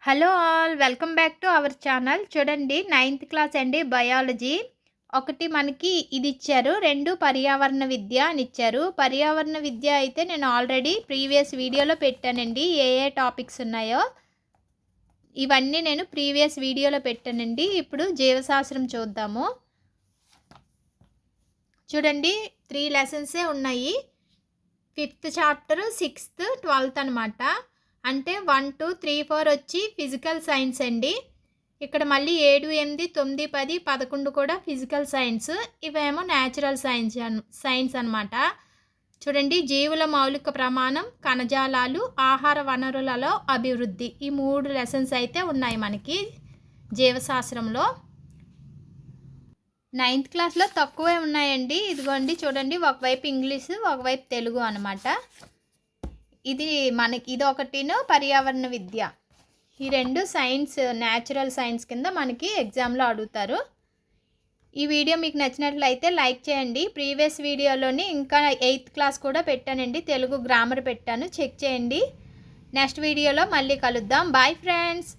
Hello all welcome back to our channel. చూడండి, 9th class అండి, biology. ఒకటి మనకి ఇది ఇచ్చారు, 2 పర్యావరణ విద్య అని ఇచ్చారు. పర్యావరణ విద్య అయితే నేను ఆల్రెడీ ప్రీవియస్ వీడియోలో పెట్టానండి. ఏ టాపిక్స్ ఉన్నాయో ఇవన్నీ నేను ప్రీవియస్ వీడియోలో పెట్టానండి. ఇప్పుడు జీవశాస్త్రం చూద్దాము. చూడండి, 3 లెసన్సే ఉన్నాయి. 5th చాప్టర్, 6th, 12th అనమాట. అంటే 1, 2, 3, 4 వచ్చి ఫిజికల్ సైన్స్ అండి. ఇక్కడ మళ్ళీ 7, 8, 9, 10, 11 కూడా ఫిజికల్ సైన్స్. ఇవేమో న్యాచురల్ సైన్స్ అనమాట. చూడండి, జీవుల మౌలిక ప్రమాణం, కణజాలాలు, ఆహార వనరులలో అభివృద్ధి, ఈ 3 లెసన్స్ అయితే ఉన్నాయి మనకి జీవశాస్త్రంలో. 9th క్లాస్లో తక్కువే ఉన్నాయండి. ఇదిగోండి చూడండి, ఒకవైపు ఇంగ్లీషు, ఒకవైపు తెలుగు అనమాట. ఇది మనకి ఇది ఒకటిను పర్యావరణ విద్య. ఈ 2 సైన్స్, న్యాచురల్ సైన్స్ కింద మనకి ఎగ్జామ్లో అడుగుతారు. ఈ వీడియో మీకు నచ్చినట్లయితే లైక్ చేయండి. ప్రీవియస్ వీడియోలోని ఇంకా 8th క్లాస్ కూడా పెట్టానండి, తెలుగు గ్రామర్ పెట్టాను, చెక్ చేయండి. నెక్స్ట్ వీడియోలో మళ్ళీ కలుద్దాం. Bye friends.